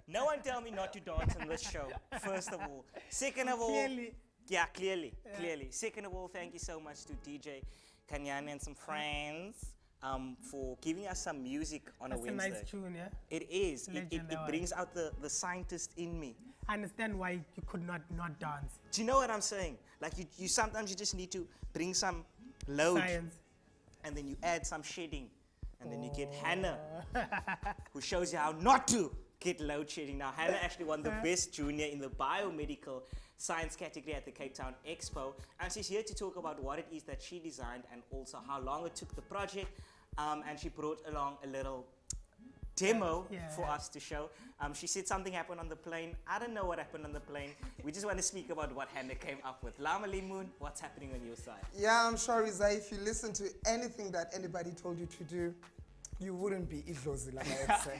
No one tell me not to dance on this show, first of all. Second of all, Clearly. yeah, clearly. Second of all, thank you so much to DJ Kanyani and some friends for giving us some music on That's a Wednesday. a nice tune, yeah? It is. It Legend, brings out the scientist in me. I understand why you could not dance. Do you know what I'm saying? Like you sometimes you just need to bring some load. Science. And then you add some shading. And then you get Hannah, who shows you how not to get load shedding. Now, Hannah actually won the best junior in the biomedical science category at the Cape Town Expo. And she's here to talk about what it is that she designed and also how long it took the project. And she brought along a little demo for us to show. She said something happened on the plane. I don't know what happened on the plane. We just want to speak about what Hannah came up with. Llama Moon, what's happening on your side? Yeah, I'm sure, Riza, if you listen to anything that anybody told you to do, you wouldn't be idlozi like Ekse.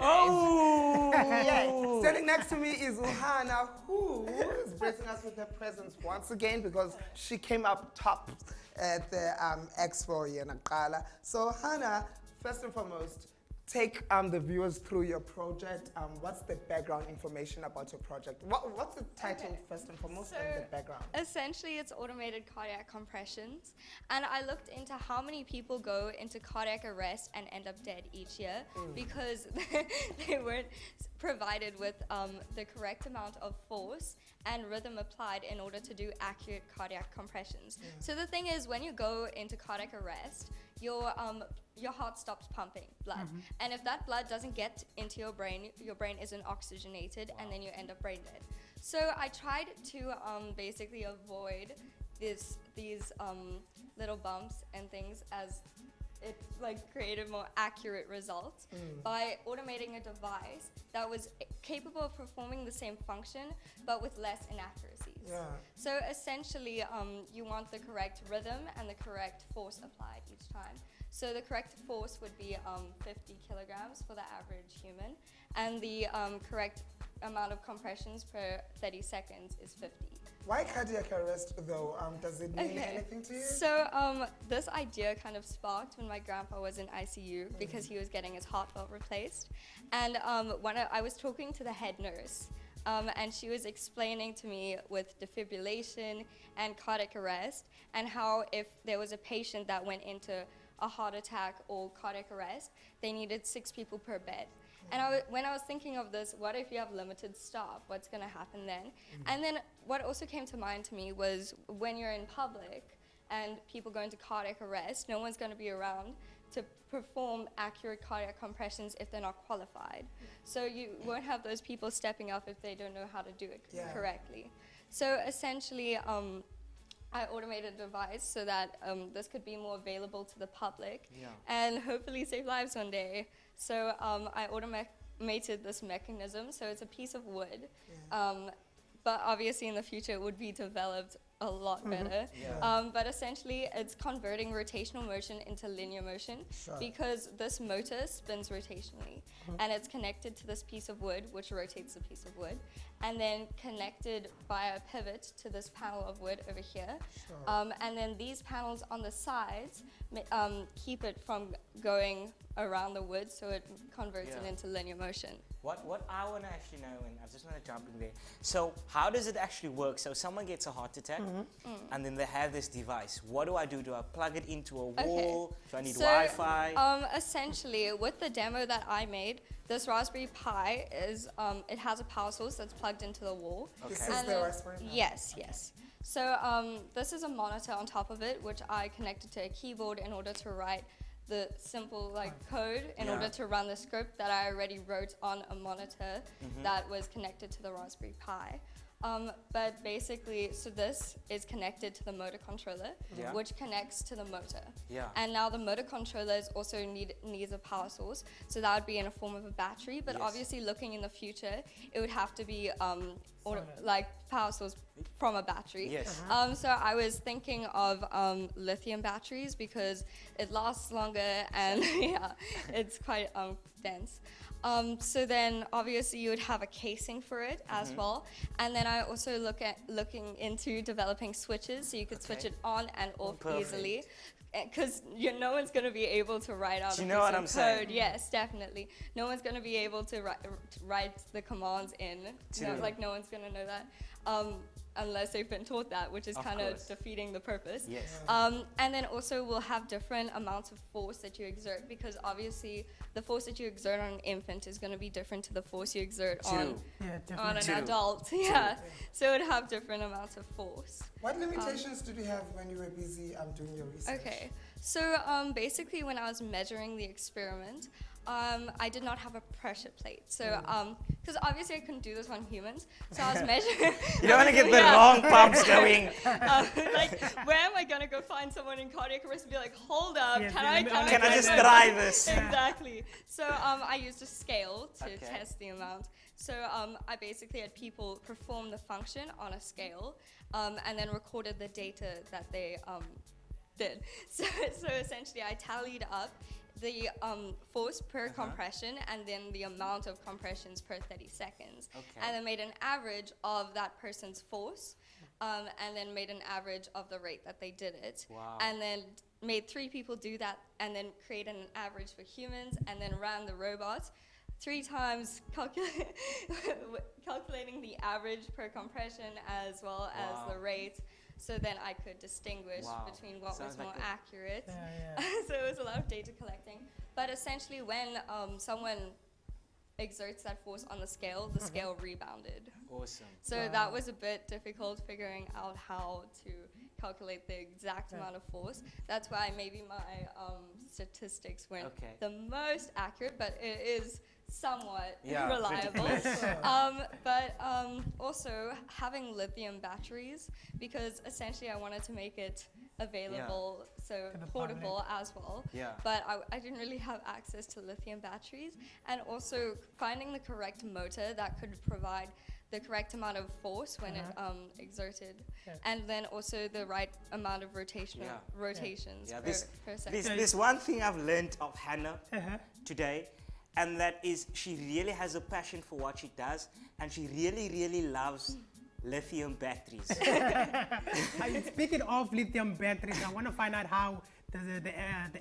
Oh! Yeah. Standing next to me is Uhana, who is blessing us with her presence once again because she came up top at the Expo here in Akala. So Hannah, first and foremost, take the viewers through your project. What's the background information about your project? What's the title first and foremost and the background? Essentially, it's automated cardiac compressions. And I looked into how many people go into cardiac arrest and end up dead each year because they weren't provided with the correct amount of force and rhythm applied in order to do accurate cardiac compressions. So the thing is, when you go into cardiac arrest, your heart stops pumping blood. And if that blood doesn't get into your brain isn't oxygenated, and then you end up brain dead. So I tried to basically avoid these little bumps and things as it created more accurate results by automating a device that was capable of performing the same function but with less inaccuracies. Yeah. So essentially, you want the correct rhythm and the correct force applied each time. So the correct force would be 50 kilograms for the average human, and the correct amount of compressions per 30 seconds is 50. Why cardiac arrest though? Does it mean anything to you? So this idea kind of sparked when my grandpa was in ICU because he was getting his heart valve replaced. And when I was talking to the head nurse, and she was explaining to me with defibrillation and cardiac arrest and how if there was a patient that went into a heart attack or cardiac arrest, they needed 6 people per bed. And when I was thinking of this, what if you have limited staff? What's going to happen then? And then what also came to mind to me was when you're in public and people go into cardiac arrest, no one's going to be around to perform accurate cardiac compressions if they're not qualified. So you won't have those people stepping up if they don't know how to do it correctly. So essentially, I automated a device so that this could be more available to the public and hopefully save lives one day. So I automated this mechanism. So it's a piece of wood, but obviously in the future it would be developed a lot better. But essentially it's converting rotational motion into linear motion because this motor spins rotationally and it's connected to this piece of wood, which rotates the piece of wood, and then connected via a pivot to this panel of wood over here. And then these panels on the sides keep it from going around the wood, so it converts it into linear motion. What I want to actually know, and I just want to jump in there. So how does it actually work? So someone gets a heart attack, and then they have this device. What do I do? Do I plug it into a wall? Do I need Wi-Fi? Essentially, with the demo that I made, this Raspberry Pi is, it has a power source that's plugged into the wall. This is the Raspberry Pi? Yes. So this is a monitor on top of it, which I connected to a keyboard in order to write the simple code in order to run the script that I already wrote on a monitor that was connected to the Raspberry Pi. But basically, so this is connected to the motor controller, which connects to the motor. And now the motor controller also needs a power source, so that would be in a form of a battery. But obviously, looking in the future, it would have to be power source from a battery. So I was thinking of lithium batteries because it lasts longer and it's quite dense. So then obviously you would have a casing for it as well. And then I also looking into developing switches so you could switch it on and off easily. because no one's going to be able to write out Do a you know piece what of I'm saying? code. Yes, definitely. No one's going to be able to write the commands in. True. No one's going to know that. Unless they've been taught that, which is Of kind of course. defeating the purpose. Yes. And then also we'll have different amounts of force that you exert, because obviously the force that you exert on an infant is going to be different to the force you exert True. on Yeah, an definitely. adult. Yeah. So it would have different amounts of force. What limitations did you have when you were busy doing your research? Okay. So basically when I was measuring the experiment, I did not have a pressure plate. So, because obviously I couldn't do this on humans, so I was measuring. You don't want to get the wrong pumps going. Like, where am I gonna go find someone in cardiac arrest and be like, hold up, Yes, can yeah, I let me- Can I just measure?" try this? Exactly. So I used a scale to Okay. test the amount. So I basically had people perform the function on a scale, and then recorded the data that they did. So essentially I tallied up the force per compression and then the amount of compressions per 30 seconds. Okay. And then made an average of that person's force, and then made an average of the rate that they did it. Wow. And then made 3 people do that, and then created an average for humans, and then ran the robot 3 times, calculating the average per compression as well as Wow. the rate. So then I could distinguish Wow. between what Sounds was like more a- accurate. Yeah, So it was a lot of data collecting. But essentially when someone exerts that force on the scale, the scale rebounded. Awesome. So that was a bit difficult figuring out how to calculate the exact amount of force. That's why maybe my statistics weren't Okay. the most accurate, but it is somewhat Yeah, pretty reliable. But also having lithium batteries, because essentially I wanted to make it available, so To the portable as well. Yeah. But I didn't really have access to lithium batteries, and also finding the correct motor that could provide the correct amount of force when it exerted, Yeah. and then also the right amount of rotations Yeah, per second. there's one thing I've learned of Hannah Uh-huh. today, and that is she really has a passion for what she does, and she really, really loves lithium batteries. Speaking of lithium batteries, I want to find out how the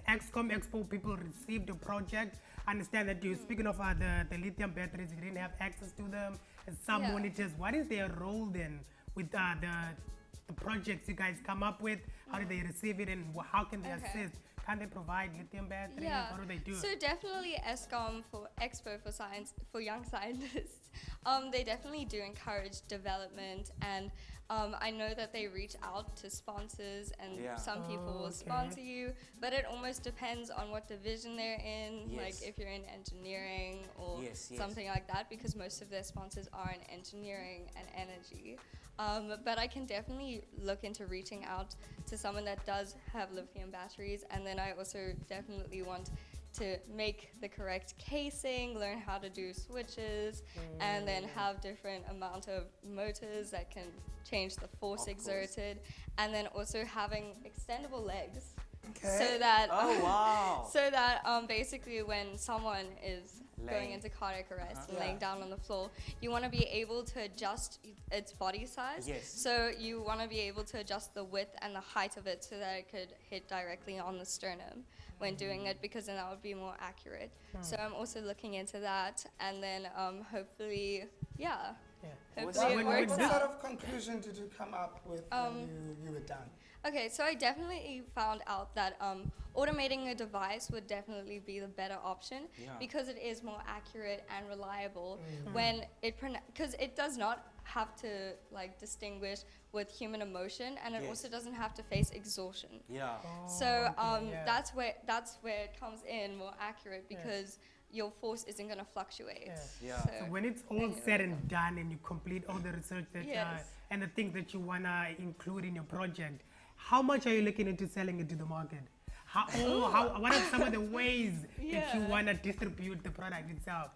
Exkom Expo people received the project. I understand that you, speaking of the lithium batteries, you didn't have access to them, and some Yeah. monitors. What is their role then with the projects you guys come up with? How do they receive it, and how can they Okay. assist? Can they provide lithium batteries? Yeah. What do they do? So definitely Eskom for Expo for science for young scientists. They definitely do encourage development, and I know that they reach out to sponsors, and Yeah. some people will Okay. sponsor you, but it almost depends on what division they're in. Yes. Like if you're in engineering or Yes, yes. something like that, because most of their sponsors are in engineering and energy. But I can definitely look into reaching out to someone that does have lithium batteries, and then I also definitely want to make the correct casing, learn how to do switches, and then have different amount of motors that can change the force Of course. exerted, and then also having extendable legs, Okay. so that Oh, wow. so that basically when someone is going Laying. into cardiac arrest and Yeah. laying down on the floor, you want to be able to adjust its body size. Yes. So you want to be able to adjust the width and the height of it so that it could hit directly on the sternum when doing it, because then that would be more accurate. So I'm also looking into that, and then hopefully, yeah. Yeah. Hopefully it When- works What when- out. sort of conclusion did you come up with when you were done? Okay, so I definitely found out that automating a device would definitely be the better option, Yeah. because it is more accurate and reliable when it because it does not have to like distinguish with human emotion, and it Yes. also doesn't have to face exhaustion. Yeah. So okay, yeah. that's where it comes in more accurate, because your force isn't going to fluctuate. Yeah. Yeah. So when it's all said and done, and you complete all the research that Yes. and the things that you wanna include in your project, how much are you looking into selling it to the market? What are some of the ways that you Yeah. wanna distribute the product itself?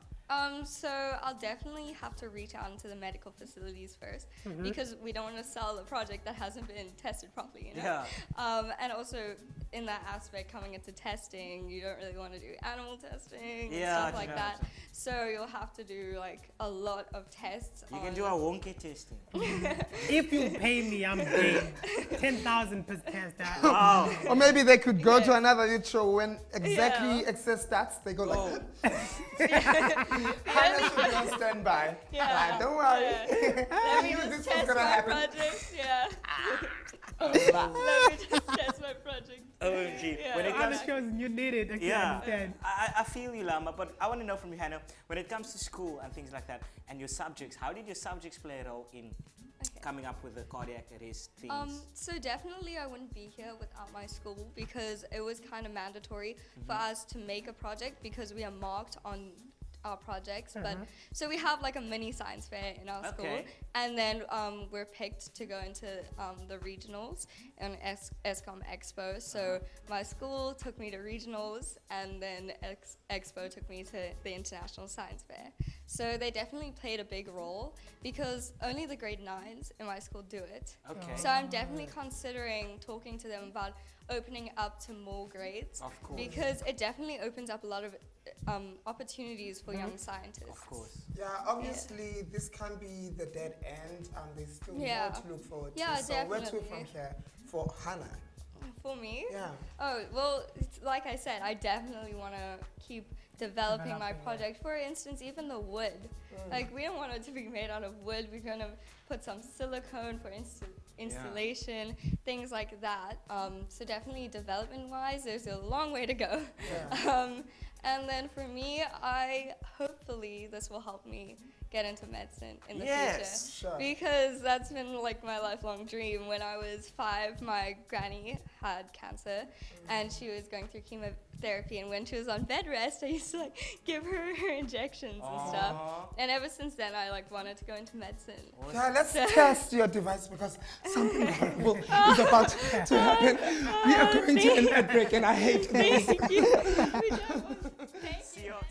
So I'll definitely have to reach out into the medical facilities first because we don't want to sell a project that hasn't been tested properly, you know? Yeah. And also in that aspect, coming into testing, you don't really want to do animal testing and Yeah, stuff like no, that. so- So you'll have to do like a lot of tests. You can do our wonky testing. If you pay me, I'm game. 10,000 per test. Wow. Or maybe they could go to another youth show when exactly Yeah. Ekse starts. They go like, Oh, Hannah should be on standby. Yeah. Don't worry. Let me Knew just this was test gonna my happen. project. Yeah. Let me just test my project. OMG. Yeah. When it Other comes shows, you need it. Okay, Yeah, understand. I feel you, Llama, but I want to know from you, Hannah, when it comes to school and things like that, and your subjects, how did your subjects play a role in Okay. coming up with the cardiac arrest things? So definitely I wouldn't be here without my school because it was kind of mandatory for us to make a project because we are marked on our projects. But so we have like a mini science fair in our school, Okay. and then we're picked to go into the regionals and Eskom Expo. So my school took me to regionals, and then Expo took me to the international science fair. So they definitely played a big role because only the grade 9s in my school do it. Okay. So I'm definitely considering talking to them about opening up to more grades. Of course. Because it definitely opens up a lot of opportunities for young scientists. Of course. Yeah, obviously this can't be the dead end. There's still Yeah. more to look forward Yeah, to. So where to definitely. from here for Hannah? For me? Yeah. Oh, well, like I said, I definitely want to keep developing my Developing, yeah. project. For instance, even the wood. Like, we don't want it to be made out of wood. We're going to put some silicone for installation, things like that. So definitely development-wise, there's a long way to go. Yeah. And then for me, hopefully this will help me get into medicine in the Yes, future. sure. Because that's been like my lifelong dream. When I was 5, my granny had cancer and she was going through chemotherapy, and when she was on bed rest, I used to like give her injections and stuff. Aw. And ever since then, I like wanted to go into medicine. Yeah, let's test your device because something horrible is about to happen. We are going to an ad break and I hate this. Thank you. We don't want- Thank See you. you all